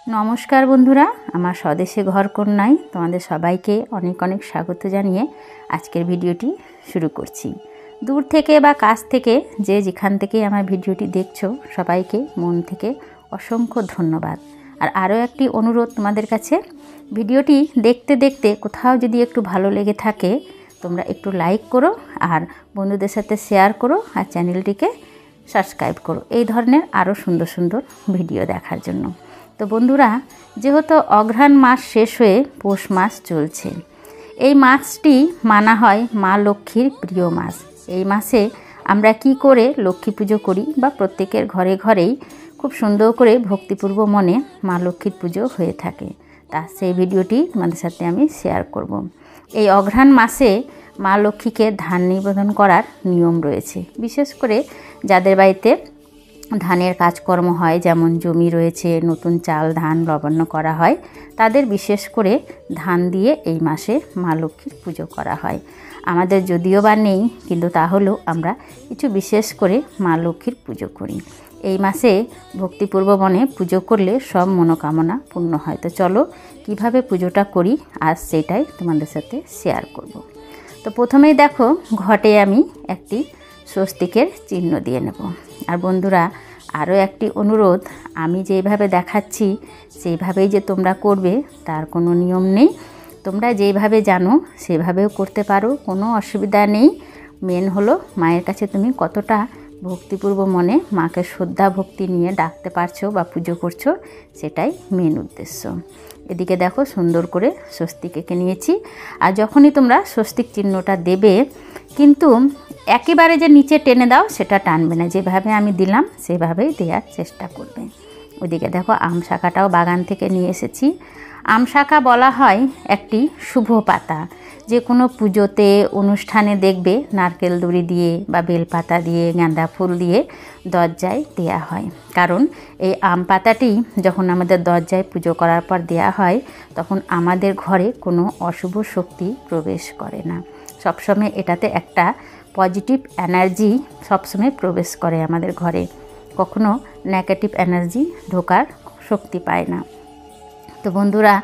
নমস্কার বন্ধুরা, আমার স্বদেশে ঘর কন্যায় তোমাদের সবাইকে অনেক অনেক স্বাগত জানিয়ে আজকের ভিডিওটি শুরু করছি। দূর থেকে বা কাছ থেকে যে যেখান থেকে আমার ভিডিওটি দেখছো সবাইকে মন থেকে অসংখ্য ধন্যবাদ। আর আরও একটি অনুরোধ তোমাদের কাছে, ভিডিওটি দেখতে দেখতে কোথাও যদি একটু ভালো লেগে থাকে তোমরা একটু লাইক করো আর বন্ধুদের সাথে শেয়ার করো আর চ্যানেলটিকে সাবস্ক্রাইব করো এই ধরনের আরও সুন্দর সুন্দর ভিডিও দেখার জন্য। তো বন্ধুরা, যেহেতু অঘ্রাণ মাস শেষ হয়ে পৌষ মাস চলছে, এই মাসটি মানা হয় মা লক্ষ্মীর প্রিয় মাস। এই মাসে আমরা কি করে লক্ষ্মী পুজো করি বা প্রত্যেকের ঘরে ঘরেই খুব সুন্দর করে ভক্তিপূর্ব মনে মা লক্ষ্মীর পুজো হয়ে থাকে, তা সেই ভিডিওটি তোমাদের সাথে আমি শেয়ার করব। এই অঘ্রাণ মাসে মা লক্ষ্মীকে ধান নিবেদন করার নিয়ম রয়েছে। বিশেষ করে যাদের বাড়িতে ধানের কাজকর্ম হয়, যেমন জমি রয়েছে, নতুন চাল ধান লবণ্য করা হয়, তাদের বিশেষ করে ধান দিয়ে এই মাসে মা লক্ষ্মীর পুজো করা হয়। আমাদের যদিও বা নেই, কিন্তু তাহলেও আমরা কিছু বিশেষ করে মা লক্ষ্মীর পুজো করি। এই মাসে ভক্তিপূর্ব মনে পুজো করলে সব মনোকামনা পূর্ণ হয়। তো চলো কিভাবে পুজোটা করি আজ সেটাই তোমাদের সাথে শেয়ার করব। তো প্রথমেই দেখো, ঘটে আমি একটি স্বস্তিকের চিহ্ন দিয়ে নেব। আর বন্ধুরা, আরও একটি অনুরোধ, আমি যেভাবে দেখাচ্ছি সেইভাবেই যে তোমরা করবে তার কোনো নিয়ম নেই। তোমরা যেভাবে জানো সেভাবেও করতে পারো, কোনো অসুবিধা নেই। মেন হলো মায়ের কাছে তুমি কতটা ভক্তিপূর্ব মনে মাকে শ্রদ্ধা ভক্তি নিয়ে ডাকতে পারছো বা পুজো করছো, সেটাই মেন উদ্দেশ্য। এদিকে দেখো, সুন্দর করে স্বস্তিক এঁকে নিয়েছি। আর যখনই তোমরা স্বস্তিক চিহ্নটা দেবে, কিন্তু একেবারে যে নিচে টেনে দাও সেটা টানবে না, যেভাবে আমি দিলাম সেভাবেই দেওয়ার চেষ্টা করবে। ওইদিকে দেখো, আম শাখাটাও বাগান থেকে নিয়ে এসেছি। আম শাখা বলা হয় একটি শুভ পাতা। যে কোনো পুজোতে অনুষ্ঠানে দেখবে নারকেল দড়ি দিয়ে বা বেলপাতা দিয়ে গাঁদা ফুল দিয়ে দরজায় দেয়া হয়। কারণ এই আম পাতাটি যখন আমাদের দরজায় পুজো করার পর দেয়া হয়, তখন আমাদের ঘরে কোনো অশুভ শক্তি প্রবেশ করে না। সবসময় এটাতে একটা পজিটিভ এনার্জি সবসময় প্রবেশ করে আমাদের ঘরে, কখনো নেগেটিভ এনার্জি ঢোকার শক্তি পায় না। তো বন্ধুরা,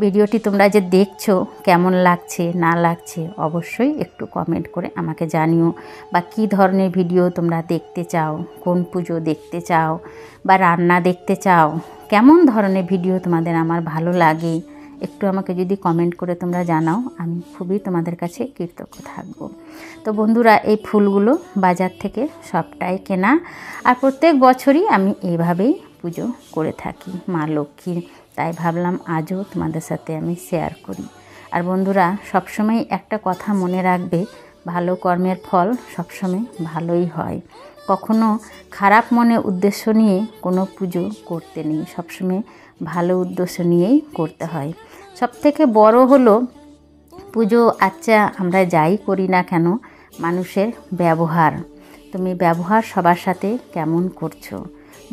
ভিডিওটি তোমরা যে দেখছো কেমন লাগছে না লাগছে অবশ্যই একটু কমেন্ট করে আমাকে জানিও, বা কী ধরনের ভিডিও তোমরা দেখতে চাও, কোন পুজো দেখতে চাও বা রান্না দেখতে চাও, কেমন ধরনের ভিডিও তোমাদের আমার ভালো লাগে একটু আমাকে যদি কমেন্ট করে তোমরা জানাও, আমি খুবই তোমাদের কাছে কৃতজ্ঞ থাকব। তো বন্ধুরা, এই ফুলগুলো বাজার থেকে সবটাই কেনা, আর প্রত্যেক বছরই আমি এইভাবেই পুজো করে থাকি মা লক্ষ্মীর। তাই ভাবলাম আজও তোমাদের সাথে আমি শেয়ার করি। আর বন্ধুরা, সবসময় একটা কথা মনে রাখবে, ভালো কর্মের ফল সবসময় ভালোই হয়। কখনো খারাপ মনে উদ্দেশ্য নিয়ে কোনো পুজো করতে নেই, সবসময় ভালো উদ্দেশ্য নিয়েই করতে হয়। সবথেকে বড় হলো পুজো, আচ্ছা আমরা যাই করি না কেন, মানুষের ব্যবহার। তুমি ব্যবহার সবার সাথে কেমন করছো,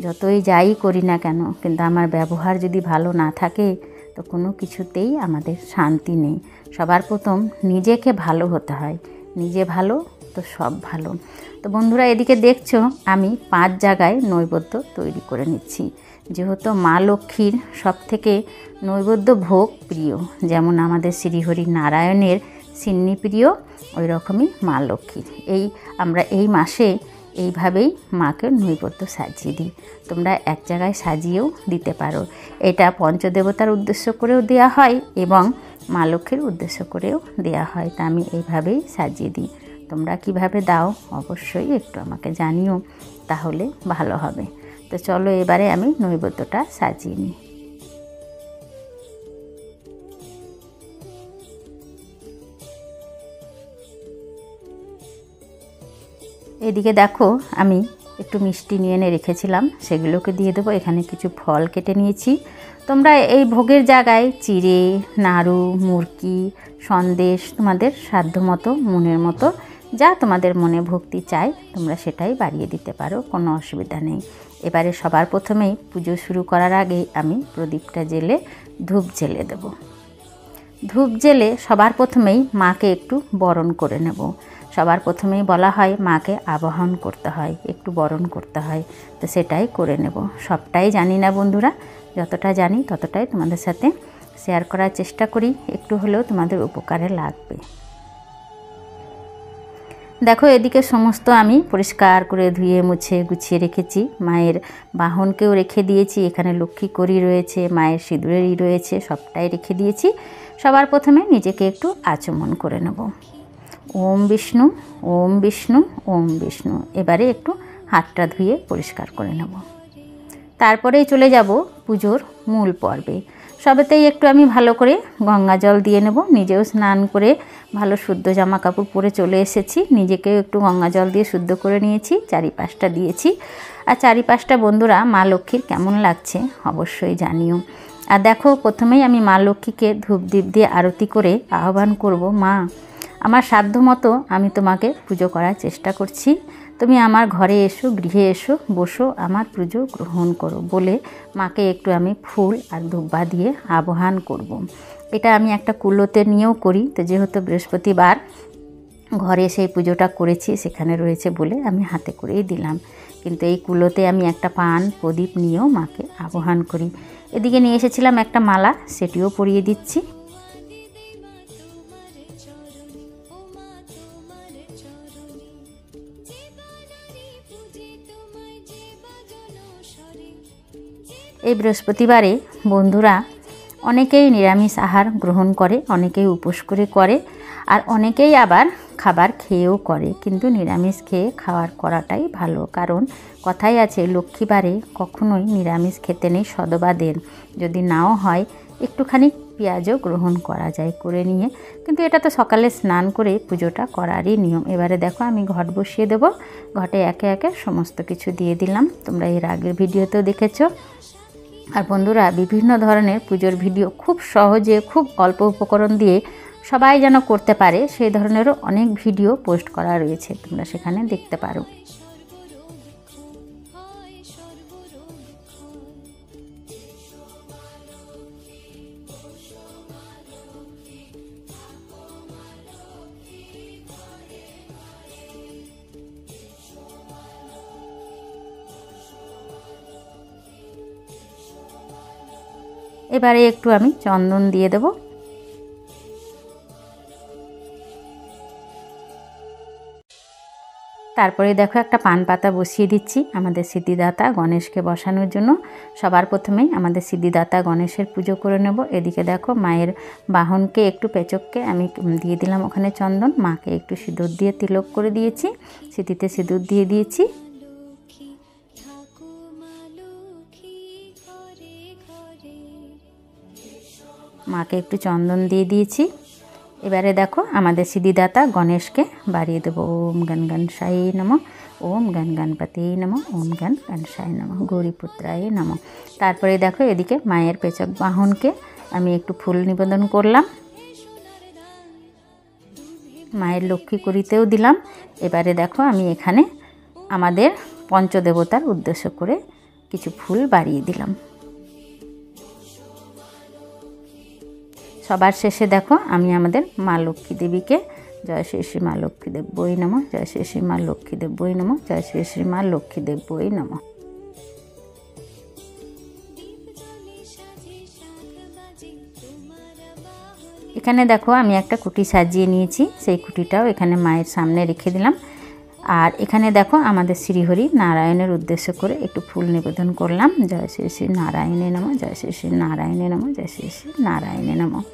যতই যাই করি না কেন, কিন্তু আমার ব্যবহার যদি ভালো না থাকে তো কোনো কিছুতেই আমাদের শান্তি নেই। সবার প্রথম নিজেকে ভালো হতে হয়, নিজে ভালো তো সব ভালো। তো বন্ধুরা, এদিকে দেখছো আমি 5 জায়গায় নৈবেদ্য তৈরি করে নিচ্ছি। যেহেতু মা লক্ষ্মীর সবথেকে নৈবেদ্য ভোগ প্রিয়, যেমন আমাদের শ্রীহরি নারায়ণের সিন্নি প্রিয়, ওই রকমই মা লক্ষ্মীর। আমরা এই মাসে এইভাবেই মাকে নৈবেদ্য সাজিয়ে দিই। তোমরা এক জায়গায় সাজিয়েও দিতে পারো। এটা পঞ্চদেবতার উদ্দেশ্য করেও দেয়া হয় এবং মা লক্ষ্মীর উদ্দেশ্য করেও দেয়া হয়। তা আমি এইভাবেই সাজিয়ে দিই। তোমরা কিভাবে দাও অবশ্যই একটু আমাকে জানিও, তাহলে ভালো হবে। তো চলো এবারে আমি নৈবেদ্যটা সাজিয়ে নিই। এদিকে দেখো, আমি একটু মিষ্টি নিয়ে এনে রেখেছিলাম, সেগুলোকে দিয়ে দেবো। এখানে কিছু ফল কেটে নিয়েছি। তোমরা এই ভোগের জায়গায় চিড়ে, নাড়ু, মুরকি, সন্দেশ, তোমাদের সাধ্য মতো মনের মতো যা তোমাদের মনে ভক্তি চায় তোমরা সেটাই বাড়িয়ে দিতে পারো, কোনো অসুবিধা নেই। এবারে সবার প্রথমেই পুজো শুরু করার আগেই আমি প্রদীপটা জ্বেলে ধূপ জ্বেলে দেব। ধূপ জ্বেলে সবার প্রথমেই মাকে একটু বরণ করে নেব। সবার প্রথমেই বলা হয় মাকে আবাহন করতে হয়, একটু বরণ করতে হয়, তো সেটাই করে নেব। সবটাই জানি না বন্ধুরা, যতটা জানি ততটাই তোমাদের সাথে শেয়ার করার চেষ্টা করি, একটু হলেও তোমাদের উপকারে লাগবে। দেখো এদিকে সমস্ত আমি পরিষ্কার করে ধুয়ে মুছে গুছিয়ে রেখেছি। মায়ের বাহনকেও রেখে দিয়েছি, এখানে লক্ষ্মী করি রয়েছে, মায়ের সিঁদুরেরই রয়েছে, সবটাই রেখে দিয়েছি। সবার প্রথমে নিজেকে একটু আচমন করে নেব। ওম বিষ্ণু, ওম বিষ্ণু, ওম বিষ্ণু। এবারে একটু হাতটা ধুয়ে পরিষ্কার করে নেব। তারপরেই চলে যাব পুজোর মূল পর্বে। সবেতেই একটু আমি ভালো করে গঙ্গা জল দিয়ে নেব। নিজেও স্নান করে ভালো শুদ্ধ জামা কাপড় পরে চলে এসেছি, নিজেকেও একটু গঙ্গা জল দিয়ে শুদ্ধ করে নিয়েছি, চারিপাশটা দিয়েছি। আর চারিপাশটা বন্ধুরা মা লক্ষ্মীর কেমন লাগছে অবশ্যই জানিও। আর দেখো প্রথমেই আমি মা লক্ষ্মীকে ধূপ দীপ দিয়ে আরতি করে আহ্বান করব, মা আমার সাধ্য মতো আমি তোমাকে পুজো করার চেষ্টা করছি, তুমি আমার ঘরে এসো, গৃহে এসো, বসো, আমার পুজো গ্রহণ করো বলে মাকে একটু আমি ফুল আর ধূপা দিয়ে আহ্বান করব। এটা আমি একটা কুলোতে নিয়েও করি, তো যেহেতু বৃহস্পতিবার ঘরে সেই পুজোটা করেছি সেখানে রয়েছে বলে আমি হাতে করেই দিলাম, কিন্তু এই কুলোতে আমি একটা পান প্রদীপ নিয়েও মাকে আহ্বান করি। এদিকে নিয়ে এসেছিলাম একটা মালা, সেটিও পরিয়ে দিচ্ছি। এই বৃহস্পতিবারে বন্ধুরা অনেকেই নিরামিষ আহার গ্রহণ করে, অনেকেই উপোস করে আর অনেকেই আবার খাবার খেয়েও করে, কিন্তু নিরামিষ খেয়ে খাওয়ার করাটাই ভালো। কারণ কথাই আছে লক্ষ্মীবারে কখনোই নিরামিষ খেতে নেই, সদবা দেন, যদি নাও হয় একটুখানি পেঁয়াজও গ্রহণ করা যায় করে নিয়ে, কিন্তু এটা তো সকালে স্নান করে পুজোটা করারই নিয়ম। এবারে দেখো আমি ঘট বসিয়ে দেব, ঘটে একে একে সমস্ত কিছু দিয়ে দিলাম, তোমরা এর আগের ভিডিওতেও দেখেছো। আর বন্ধুরা বিভিন্ন ধরনের পুজোর ভিডিও খুব সহজে খুব অল্প উপকরণ দিয়ে সবাই যেন করতে পারে সেই ধরনেরও অনেক ভিডিও পোস্ট করা রয়েছে, তোমরা সেখানে দেখতে পারো। এবারে একটু আমি চন্দন দিয়ে দেব। তারপরে দেখো একটা পান পাতা বসিয়ে দিচ্ছি আমাদের সিদ্ধিদাতা গণেশকে বসানোর জন্য। সবার প্রথমেই আমাদের সিদ্ধিদাতা গণেশের পুজো করে নেব। এদিকে দেখো মায়ের বাহনকে একটু পেচককে আমি দিয়ে দিলাম ওখানে চন্দন, মাকে একটু সিঁদুর দিয়ে তিলক করে দিয়েছি, সিঁথিতে সিঁদুর দিয়ে দিয়েছি। মাকে একটু চন্দন দিয়ে দিয়েছি। এবারে দেখো আমাদের সিদ্ধিদাতা গণেশকে বাড়িয়ে দেবো। ওম গণ গণেশায় নমঃ, ওম গণ গণপতি নমঃ, ওম গণ গণেশায় নমঃ, গৌরীপুত্রায় নমঃ। তারপরে দেখো এদিকে মায়ের পেচক বাহনকে আমি একটু ফুল নিবেদন করলাম, মায়ের লক্ষ্মী করিতেও দিলাম। এবারে দেখো আমি এখানে আমাদের পঞ্চদেবতার উদ্দেশ্য করে কিছু ফুল বাড়িয়ে দিলাম। সবার শেষে দেখো আমি আমাদের মা লক্ষ্মী দেবীকে জয় শ্রী শ্রী মা লক্ষ্মী দেব্যই নমঃ, জয় শ্রী শ্রী মা লক্ষ্মী দেব্যই নমঃ, জয় শ্রী শ্রী মা লক্ষ্মী দেব্যই নমঃ। এখানে দেখো আমি একটা কুটি সাজিয়ে নিয়েছি, সেই কুটিটাও এখানে মায়ের সামনে রেখে দিলাম। আর এখানে দেখো আমাদের শ্রীহরি নারায়ণের উদ্দেশ্য করে একটু ফুল নিবেদন করলাম। জয় শ্রী শ্রী নারায়ণে নমঃ, জয় শ্রী শ্রী নারায়ণে নমঃ, জয় শ্রী শ্রী নারায়ণে নমঃ।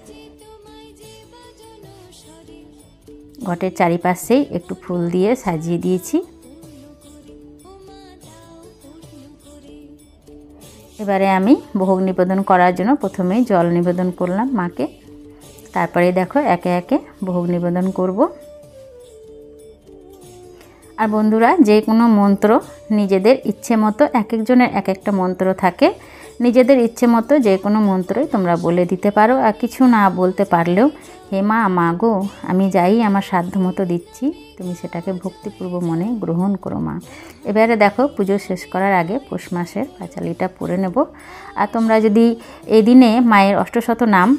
ঘটের চারিপাশেই একটু ফুল দিয়ে সাজিয়ে দিয়েছি। এবারে আমি ভোগ নিবেদন করার জন্য প্রথমেই জল নিবেদন করলাম মাকে, তারপরে দেখো একে একে ভোগ নিবেদন করব। আর বন্ধুরা যে কোনো মন্ত্র নিজেদের ইচ্ছে মতো, এক একজনের এক একটা মন্ত্র থাকে, নিজেদের ইচ্ছে মতো যে কোনো মন্ত্রই তোমরা বলে দিতে পারো, আর কিছু না বলতে পারলেও হে মা, মা গো, আমি যাই আমার সাধ্য মতো দিচ্ছি, তুমি সেটাকে ভক্তিপূর্ব মনে গ্রহণ করো মা। এবারে দেখো পুজো শেষ করার আগে পৌষ মাসের পাঁচালিটা পড়ে নেব। আর তোমরা যদি এই দিনে মায়ের অষ্টশত নাম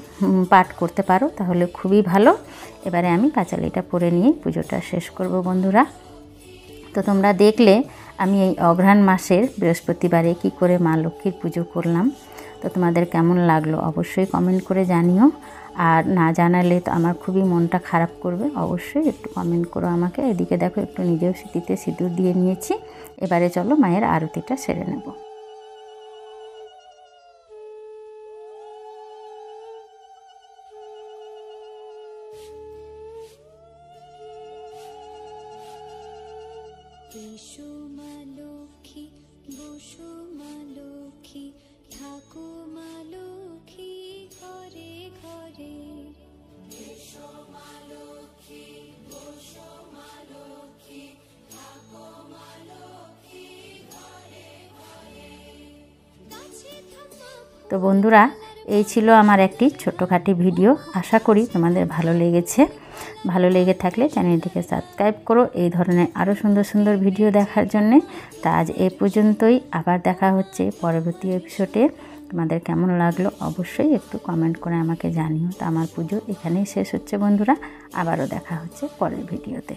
পাঠ করতে পারো তাহলে খুবই ভালো। এবারে আমি পাঁচালিটা পড়ে নিয়ে পুজোটা শেষ করব বন্ধুরা। তো তোমরা দেখলে আমি এই অঘ্রাণ মাসের বৃহস্পতিবারে কি করে মা লক্ষ্মীর পুজো করলাম। তো তোমাদের কেমন লাগলো অবশ্যই কমেন্ট করে জানিও, আর না জানালে তো আমার খুবই মনটা খারাপ করবে। অবশ্যই একটু কমেন্ট করো আমাকে। এদিকে দেখো একটু নিজেও সিঁথিতে সিঁদুর দিয়ে নিয়েছি। এবারে চলো মায়ের আরতিটা সেরে নেব। এসো মা লক্ষ্মী, বসো মা লক্ষ্মী, থাকো মা লক্ষ্মী ঘরে ঘরে। এসো মা লক্ষ্মী, বসো মা লক্ষ্মী, থাকো মা লক্ষ্মী ঘরে ঘরে। তো বন্ধুরা, এই ছিল আমার একটি ছোটোখাটো ভিডিও। আশা করি তোমাদের ভালো লেগেছে। ভালো লেগে থাকলে চ্যানেলটিকে সাবস্ক্রাইব করো এই ধরনের আরও সুন্দর সুন্দর ভিডিও দেখার জন্যে। তা আজ এই পর্যন্তই, আবার দেখা হচ্ছে পরবর্তী এপিসোডে। তোমাদের কেমন লাগলো অবশ্যই একটু কমেন্ট করে আমাকে জানিও। তো আমার পুজো এখানেই শেষ হচ্ছে বন্ধুরা, আবারও দেখা হচ্ছে পরের ভিডিওতে।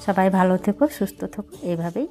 সবাই ভালো থেকো, সুস্থ থেকো, এইভাবেই